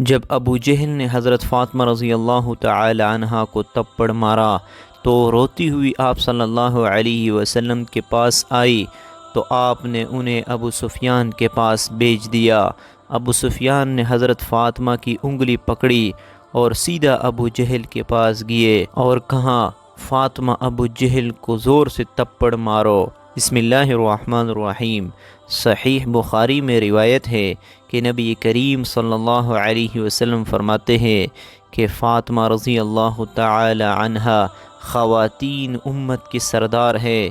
جب ابو جہل نے حضرت فاطمہ رضی اللہ تعالی عنہا کو تپڑ مارا تو روتی ہوئی آپ صلی اللہ علیہ وسلم کے پاس آئی تو آپ نے انہیں ابو سفیان کے پاس بھیج دیا۔ ابو سفیان نے حضرت فاطمہ کی انگلی پکڑی اور سیدھا ابو جہل کے پاس گئے اور کہا، فاطمہ ابو جہل کو زور سے تپڑ مارو۔ بسم اللہ الرحمن الرحیم۔ صحیح بخاری میں روایت ہے کہ نبی کریم صلی اللہ علیہ وسلم فرماتے ہیں کہ فاطمہ رضی اللہ تعالی عنہا خواتین امت کی سردار ہے۔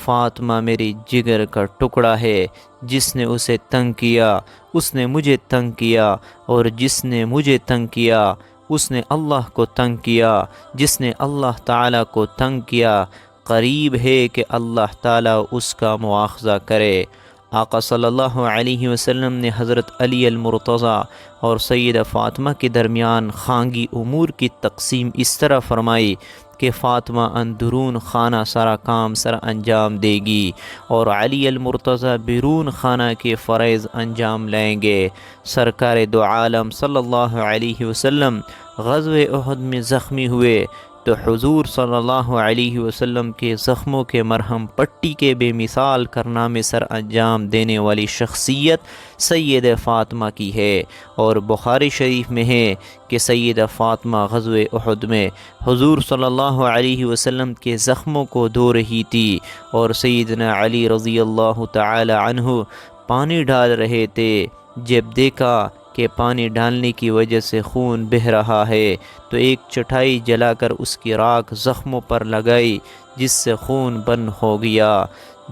فاطمہ میری جگر کا ٹکڑا ہے، جس نے اسے تنگ کیا اس نے مجھے تنگ کیا، اور جس نے مجھے تنگ کیا اس نے اللہ کو تنگ کیا، جس نے اللہ تعالی کو تنگ کیا قریب ہے کہ اللہ تعالی اس کا مواخذہ کرے۔ آقا صلی اللہ علیہ وسلم نے حضرت علی المرتضیٰ اور سیدہ فاطمہ کے درمیان خانگی امور کی تقسیم اس طرح فرمائی کہ فاطمہ اندرون خانہ سارا کام سر انجام دے گی اور علی المرتضیٰ بیرون خانہ کے فرائض انجام لیں گے۔ سرکار دو عالم صلی اللہ علیہ وسلم غزوہ احد میں زخمی ہوئے تو حضور صلی اللہ علیہ وسلم کے زخموں کے مرہم پٹی کے بے مثال کارنامے سر انجام دینے والی شخصیت سیدہ فاطمہ کی ہے، اور بخاری شریف میں ہے کہ سیدہ فاطمہ غزوہ احد میں حضور صلی اللہ علیہ وسلم کے زخموں کو دھو رہی تھی اور سیدنا علی رضی اللہ تعالی عنہ پانی ڈال رہے تھے۔ جب دیکھا کہ پانی ڈالنے کی وجہ سے خون بہہ رہا ہے تو ایک چٹائی جلا کر اس کی راکھ زخموں پر لگائی، جس سے خون بند ہو گیا۔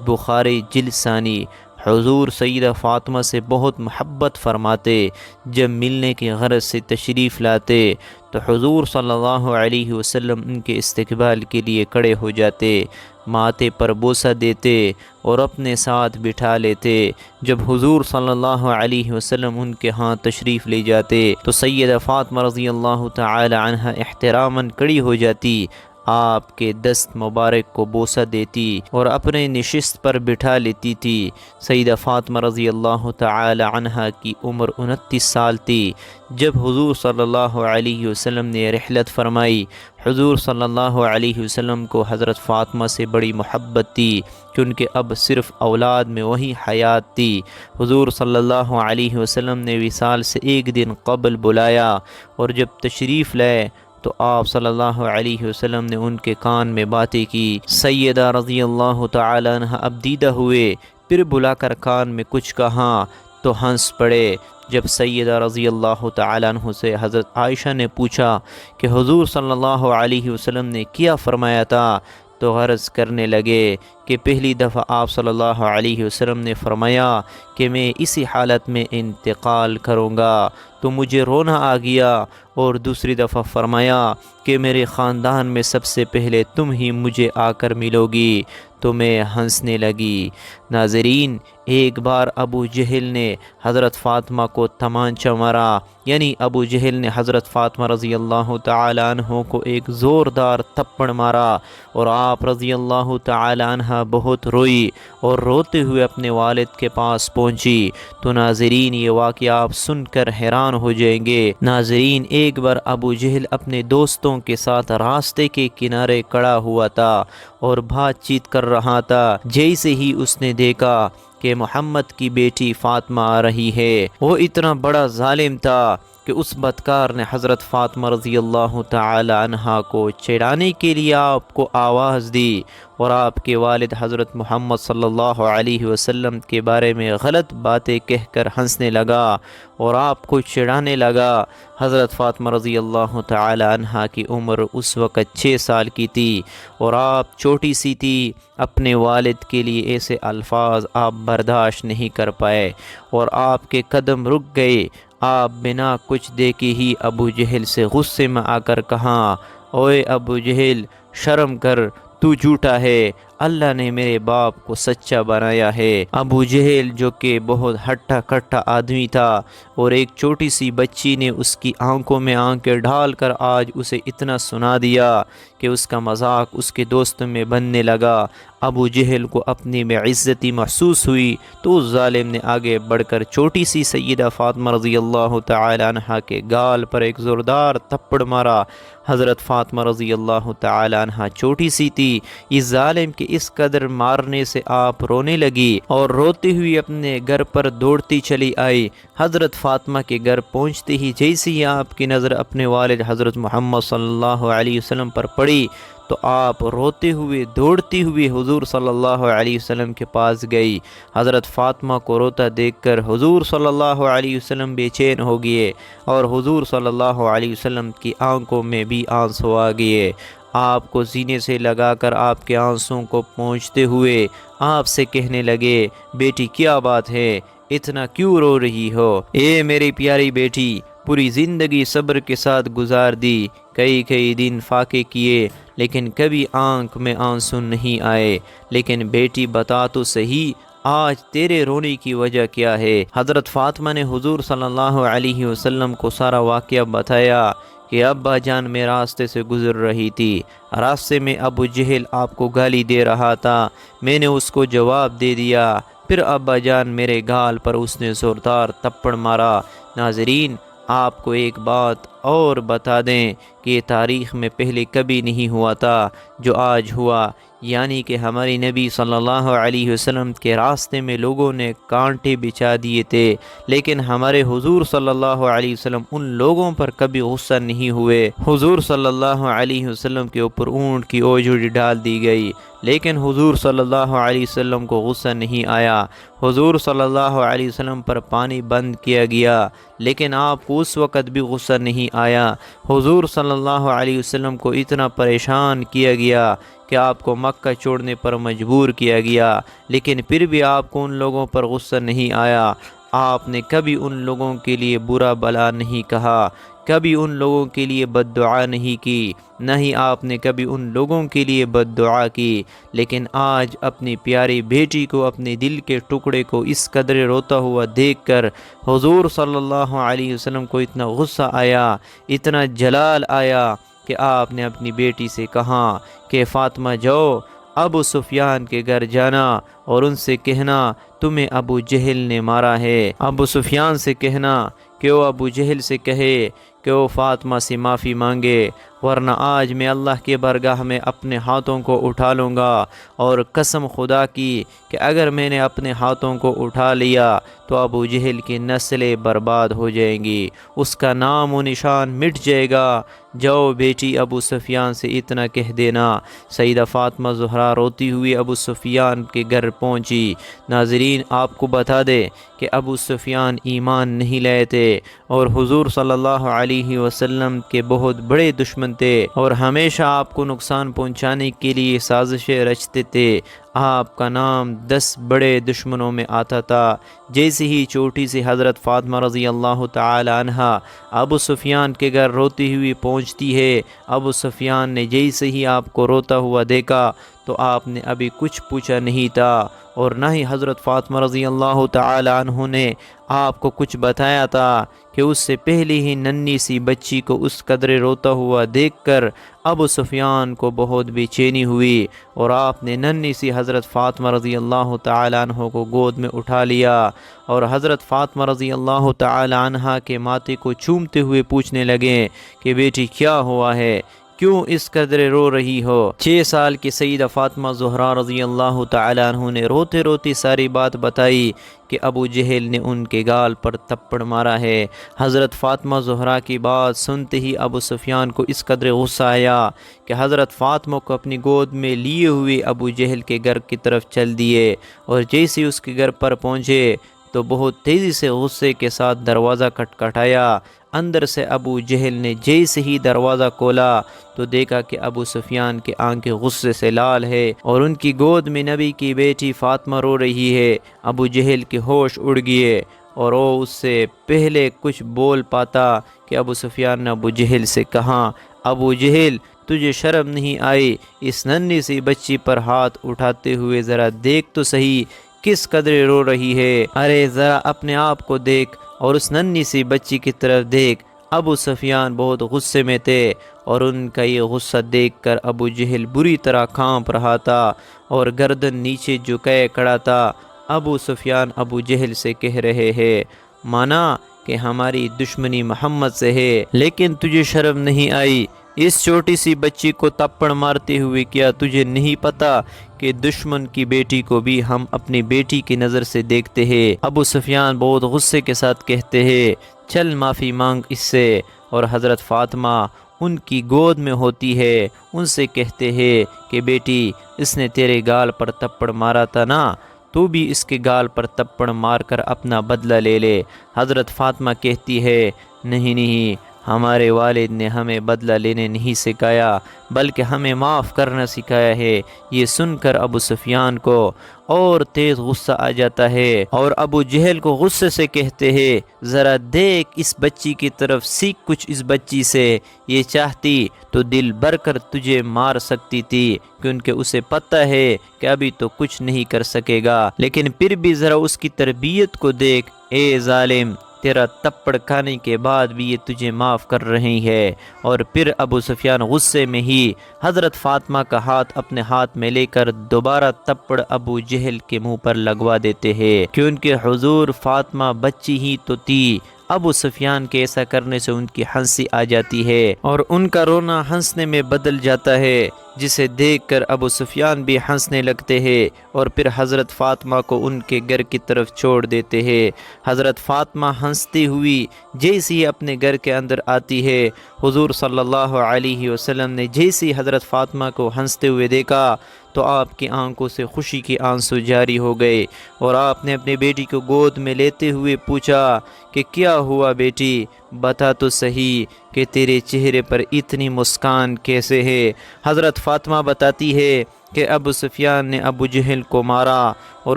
بخاری جلد ثانی۔ حضور سیدہ فاطمہ سے بہت محبت فرماتے، جب ملنے کی غرض سے تشریف لاتے تو حضور صلی اللہ علیہ وسلم ان کے استقبال کے لیے کھڑے ہو جاتے، ماتھے پر بوسہ دیتے اور اپنے ساتھ بٹھا لیتے۔ جب حضور صلی اللہ علیہ وسلم ان کے ہاں تشریف لے جاتے تو سیدہ فاطمہ رضی اللہ تعالی عنہا احتراماً کھڑی ہو جاتی، آپ کے دست مبارک کو بوسہ دیتی اور اپنے نشست پر بٹھا لیتی تھی۔ سیدہ فاطمہ رضی اللہ تعالی عنہا کی عمر 29 سال تھی جب حضور صلی اللہ علیہ وسلم نے رحلت فرمائی۔ حضور صلی اللہ علیہ وسلم کو حضرت فاطمہ سے بڑی محبت تھی کیونکہ اب صرف اولاد میں وہی حیات تھی۔ حضور صلی اللہ علیہ وسلم نے وصال سے ایک دن قبل بلایا اور جب تشریف لائے تو آپ صلی اللہ علیہ وسلم نے ان کے کان میں باتیں کی۔ سیدہ رضی اللہ تعالی عنہ اب دیدہ ہوئے، پھر بلا کر کان میں کچھ کہا تو ہنس پڑے۔ جب سیدہ رضی اللہ تعالی عنہ سے حضرت عائشہ نے پوچھا کہ حضور صلی اللہ علیہ وسلم نے کیا فرمایا تھا تو عرض کرنے لگے کہ پہلی دفعہ آپ صلی اللہ علیہ وسلم نے فرمایا کہ میں اسی حالت میں انتقال کروں گا تو مجھے رونا آ گیا، اور دوسری دفعہ فرمایا کہ میرے خاندان میں سب سے پہلے تم ہی مجھے آ کر ملو گی تو میں ہنسنے لگی۔ ناظرین، ایک بار ابو جہل نے حضرت فاطمہ کو تمانچہ مارا، یعنی ابو جہل نے حضرت فاطمہ رضی اللہ تعالی عنہ کو ایک زوردار تپڑ مارا اور آپ رضی اللہ تعالی عنہ بہت روئی اور روتے ہوئے اپنے والد کے پاس پہنچی۔ تو ناظرین، یہ واقعہ آپ سن کر حیران ہو جائیں گے۔ ناظرین، ایک بار ابو جہل اپنے دوستوں کے ساتھ راستے کے کنارے کھڑا ہوا تھا اور بات چیت کر رہا تھا، جیسے ہی اس نے دیکھا کہ محمد کی بیٹی فاطمہ آ رہی ہے۔ وہ اتنا بڑا ظالم تھا کہ اس بدکار نے حضرت فاطمہ رضی اللہ تعالی عنہا کو چڑھانے کے لیے آپ کو آواز دی اور آپ کے والد حضرت محمد صلی اللہ علیہ وسلم کے بارے میں غلط باتیں کہہ کر ہنسنے لگا اور آپ کو چڑھانے لگا۔ حضرت فاطمہ رضی اللہ تعالی عنہا کی عمر اس وقت 6 سال کی تھی اور آپ چھوٹی سی تھی۔ اپنے والد کے لیے ایسے الفاظ آپ برداشت نہیں کر پائے اور آپ کے قدم رک گئے۔ آپ بنا کچھ دیکھے ہی ابو جہل سے غصے میں آ کر کہا، اوئے ابو جہل، شرم کر، تو جھوٹا ہے، اللہ نے میرے باپ کو سچا بنایا ہے۔ ابو جہل جو کہ بہت ہٹا کٹا آدمی تھا، اور ایک چھوٹی سی بچی نے اس کی آنکھوں میں آنکھیں ڈال کر آج اسے اتنا سنا دیا کہ اس کا مذاق اس کے دوستوں میں بننے لگا۔ ابو جہل کو اپنی بے عزتی محسوس ہوئی تو اس ظالم نے آگے بڑھ کر چھوٹی سی سیدہ فاطمہ رضی اللہ تعالی عنہ کے گال پر ایک زوردار تھپڑ مارا۔ حضرت فاطمہ رضی اللہ تعالی عنہ چھوٹی سی تھی، اس ظالم کے اس قدر مارنے سے آپ رونے لگی اور روتی ہوئی اپنے گھر پر دوڑتی چلی آئی۔ حضرت فاطمہ کے گھر پہنچتے ہی جیسے ہی آپ کی نظر اپنے والد حضرت محمد صلی اللہ علیہ وسلم پر پڑی تو آپ روتے ہوئے دوڑتی ہوئی حضور صلی اللہ علیہ وسلم کے پاس گئی۔ حضرت فاطمہ کو روتا دیکھ کر حضور صلی اللہ علیہ وسلم بے چین ہو گئے اور حضور صلی اللہ علیہ وسلم کی آنکھوں میں بھی آنسو آ گئے۔ آپ کو سینے سے لگا کر آپ کے آنسوں کو پہنچتے ہوئے آپ سے کہنے لگے، بیٹی کیا بات ہے، اتنا کیوں رو رہی ہو؟ اے میری پیاری بیٹی، پوری زندگی صبر کے ساتھ گزار دی، کئی دن فاقے کیے لیکن کبھی آنکھ میں آنسو نہیں آئے، لیکن بیٹی بتا تو صحیح آج تیرے رونے کی وجہ کیا ہے؟ حضرت فاطمہ نے حضور صلی اللہ علیہ وسلم کو سارا واقعہ بتایا کہ ابا جان میں راستے سے گزر رہی تھی، راستے میں ابو جہل آپ کو گالی دے رہا تھا، میں نے اس کو جواب دے دیا، پھر ابا جان میرے گال پر اس نے زوردار تھپڑ مارا۔ ناظرین، آپ کو ایک بات اور بتا دیں کہ یہ تاریخ میں پہلے کبھی نہیں ہوا تھا جو آج ہوا، یعنی کہ ہمارے نبی صلی اللہ علیہ وسلم کے راستے میں لوگوں نے کانٹے بچھا دیے تھے، لیکن ہمارے حضور صلی اللہ علیہ وسلم ان لوگوں پر کبھی غصہ نہیں ہوئے۔ حضور صلی اللہ علیہ وسلم کے اوپر اونٹ کی اوجڑی ڈال دی گئی، لیکن حضور صلی اللہ علیہ وسلم کو غصہ نہیں آیا۔ حضور صلی اللہ علیہ وسلم پر پانی بند کیا گیا، لیکن آپ کو اس وقت بھی غصہ نہیں آیا۔ حضور صلی اللہ علیہ وسلم کو اتنا پریشان کیا گیا کہ آپ کو مکہ چھوڑنے پر مجبور کیا گیا، لیکن پھر بھی آپ کو ان لوگوں پر غصہ نہیں آیا۔ آپ نے کبھی ان لوگوں کے لیے برا بھلا نہیں کہا، کبھی ان لوگوں کے لیے بد دعا نہیں کی، نہ ہی آپ نے کبھی ان لوگوں کے لیے بد دعا کی۔ لیکن آج اپنی پیاری بیٹی کو، اپنے دل کے ٹکڑے کو اس قدر روتا ہوا دیکھ کر حضور صلی اللہ علیہ وسلم کو اتنا غصہ آیا، اتنا جلال آیا کہ آپ نے اپنی بیٹی سے کہا کہ فاطمہ جاؤ، ابو سفیان کے گھر جانا اور ان سے کہنا تمہیں ابو جہل نے مارا ہے۔ ابو سفیان سے کہنا کہ وہ ابو جہل سے کہے کہ وہ فاطمہ سے معافی مانگے، ورنہ آج میں اللہ کے بارگاہ میں اپنے ہاتھوں کو اٹھا لوں گا، اور قسم خدا کی کہ اگر میں نے اپنے ہاتھوں کو اٹھا لیا تو ابو جہل کی نسلیں برباد ہو جائیں گی، اس کا نام و نشان مٹ جائے گا۔ جاؤ بیٹی، ابو سفیان سے اتنا کہہ دینا۔ سیدہ فاطمہ زہرا روتی ہوئی ابو سفیان کے گھر پہنچی۔ ناظرین، آپ کو بتا دے کہ ابو سفیان ایمان نہیں لائے تھے اور حضور صلی اللہ علیہ وسلم کے بہت بڑے دشمن تھے، اور ہمیشہ آپ کو نقصان پہنچانے کے لیے سازشیں رچتے تھے۔ آپ کا نام 10 بڑے دشمنوں میں آتا تھا۔ جیسے ہی چھوٹی سی حضرت فاطمہ رضی اللہ تعالی عنہ ابو سفیان کے گھر روتی ہوئی پہنچتی ہے، ابو سفیان نے جیسے ہی آپ کو روتا ہوا دیکھا تو آپ نے ابھی کچھ پوچھا نہیں تھا، اور نہ ہی حضرت فاطمہ رضی اللہ تعالی عنہ نے آپ کو کچھ بتایا تھا کہ اس سے پہلے ہی ننھی سی بچی کو اس قدر روتا ہوا دیکھ کر ابو سفیان کو بہت بے چینی ہوئی، اور آپ نے ننھی سی حضرت فاطمہ رضی اللہ تعالی عنہ کو گود میں اٹھا لیا، اور حضرت فاطمہ رضی اللہ تعالی عنہ کے ماتھے کو چومتے ہوئے پوچھنے لگے کہ بیٹی کیا ہوا ہے، کیوں اس قدر رو رہی ہو؟ 6 سال کی سیدہ فاطمہ زہرا رضی اللہ تعالی عنہ نے روتے روتے ساری بات بتائی کہ ابو جہل نے ان کے گال پر تھپڑ مارا ہے۔ حضرت فاطمہ زہرا کی بات سنتے ہی ابو سفیان کو اس قدر غصہ آیا کہ حضرت فاطمہ کو اپنی گود میں لیے ہوئے ابو جہل کے گھر کی طرف چل دیے، اور جیسے اس کے گھر پر پہنچے تو بہت تیزی سے غصے کے ساتھ دروازہ کھٹکھٹایا۔ اندر سے ابو جہل نے جیسے ہی دروازہ کھولا تو دیکھا کہ ابو سفیان کی آنکھیں غصے سے لال ہے اور ان کی گود میں نبی کی بیٹی فاطمہ رو رہی ہے۔ ابو جہل کے ہوش اڑ گئے اور وہ اس سے پہلے کچھ بول پاتا کہ ابو سفیان نے ابو جہل سے کہا، ابو جہل تجھے شرم نہیں آئی اس ننھی سی بچی پر ہاتھ اٹھاتے ہوئے؟ ذرا دیکھ تو صحیح کس قدر رو رہی ہے۔ ارے ذرا اپنے آپ کو دیکھ اور اس ننھی سی بچی کی طرف دیکھ۔ ابو سفیان بہت غصے میں تھے اور ان کا یہ غصہ دیکھ کر ابو جہل بری طرح کانپ رہا تھا اور گردن نیچے جھکائے کھڑا تھا۔ ابو سفیان ابو جہل سے کہہ رہے ہیں، مانا کہ ہماری دشمنی محمد سے ہے، لیکن تجھے شرم نہیں آئی اس چھوٹی سی بچی کو تپڑ مارتے ہوئے؟ کیا تجھے نہیں پتا کہ دشمن کی بیٹی کو بھی ہم اپنی بیٹی کی نظر سے دیکھتے ہیں؟ ابو سفیان بہت غصے کے ساتھ کہتے ہیں، چل معافی مانگ اس سے۔ اور حضرت فاطمہ ان کی گود میں ہوتی ہے، ان سے کہتے ہیں کہ بیٹی اس نے تیرے گال پر تپڑ مارا تھا نا، تو بھی اس کے گال پر تپڑ مار کر اپنا بدلہ لے لے۔ حضرت فاطمہ کہتی ہے، نہیں نہیں، ہمارے والد نے ہمیں بدلہ لینے نہیں سکھایا بلکہ ہمیں معاف کرنا سکھایا ہے۔ یہ سن کر ابو سفیان کو اور تیز غصہ آ جاتا ہے اور ابو جہل کو غصے سے کہتے ہیں، ذرا دیکھ اس بچی کی طرف، سیکھ کچھ اس بچی سے، یہ چاہتی تو دل بھر کر تجھے مار سکتی تھی کیونکہ اسے پتہ ہے کہ ابھی تو کچھ نہیں کر سکے گا، لیکن پھر بھی ذرا اس کی تربیت کو دیکھ۔ اے ظالم، تیرا تپڑ کھانے کے بعد بھی یہ تجھے معاف کر رہی ہے۔ اور پھر ابو سفیان غصے میں ہی حضرت فاطمہ کا ہاتھ اپنے ہاتھ میں لے کر دوبارہ تپڑ ابو جہل کے منہ پر لگوا دیتے ہیں، کیونکہ حضور فاطمہ بچی ہی تو تھی۔ ابو سفیان کے ایسا کرنے سے ان کی ہنسی آ جاتی ہے اور ان کا رونا ہنسنے میں بدل جاتا ہے، جسے دیکھ کر ابو سفیان بھی ہنسنے لگتے ہیں اور پھر حضرت فاطمہ کو ان کے گھر کی طرف چھوڑ دیتے ہیں۔ حضرت فاطمہ ہنستی ہوئی جیسی ہی اپنے گھر کے اندر آتی ہے، حضور صلی اللہ علیہ وسلم نے جیسی حضرت فاطمہ کو ہنستے ہوئے دیکھا تو آپ کی آنکھوں سے خوشی کے آنسو جاری ہو گئے اور آپ نے اپنی بیٹی کو گود میں لیتے ہوئے پوچھا کہ کیا ہوا بیٹی، بتا تو صحیح کہ تیرے چہرے پر اتنی مسکان کیسے ہے؟ حضرت فاطمہ بتاتی ہے کہ ابو سفیان نے ابو جہل کو مارا اور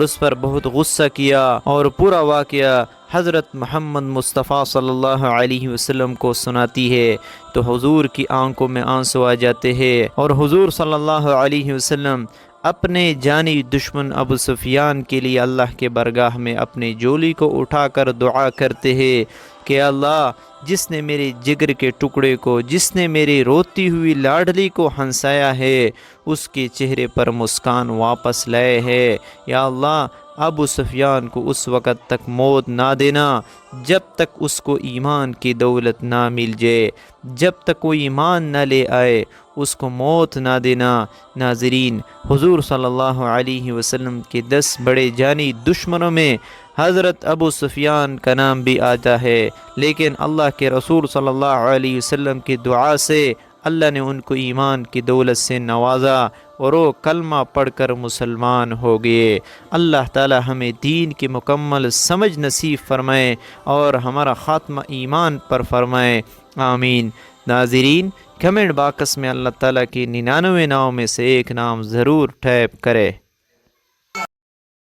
اس پر بہت غصہ کیا اور پورا واقعہ حضرت محمد مصطفیٰ صلی اللہ علیہ وسلم کو سناتی ہے تو حضور کی آنکھوں میں آنسو آ جاتے ہیں اور حضور صلی اللہ علیہ وسلم اپنے جانی دشمن ابو سفیان کے لیے اللہ کے برگاہ میں اپنی جولی کو اٹھا کر دعا کرتے ہیں کہ اللہ، جس نے میرے جگر کے ٹکڑے کو، جس نے میری روتی ہوئی لاڈلی کو ہنسایا ہے، اس کے چہرے پر مسکان واپس لائے ہے۔ یا اللہ، ابو سفیان کو اس وقت تک موت نہ دینا جب تک اس کو ایمان کی دولت نہ مل جائے، جب تک وہ ایمان نہ لے آئے اس کو موت نہ دینا۔ ناظرین، حضور صلی اللہ علیہ وسلم کے 10 بڑے جانی دشمنوں میں حضرت ابو سفیان کا نام بھی آتا ہے، لیکن اللہ کے رسول صلی اللہ علیہ وسلم کی دعا سے اللہ نے ان کو ایمان کی دولت سے نوازا اور وہ کلمہ پڑھ کر مسلمان ہو گئے۔ اللہ تعالی ہمیں دین کی مکمل سمجھ نصیب فرمائے اور ہمارا خاتمہ ایمان پر فرمائے، آمین۔ ناظرین، کمنٹ باکس میں اللہ تعالیٰ کی 99 ناموں میں سے ایک نام ضرور ٹائپ کرے۔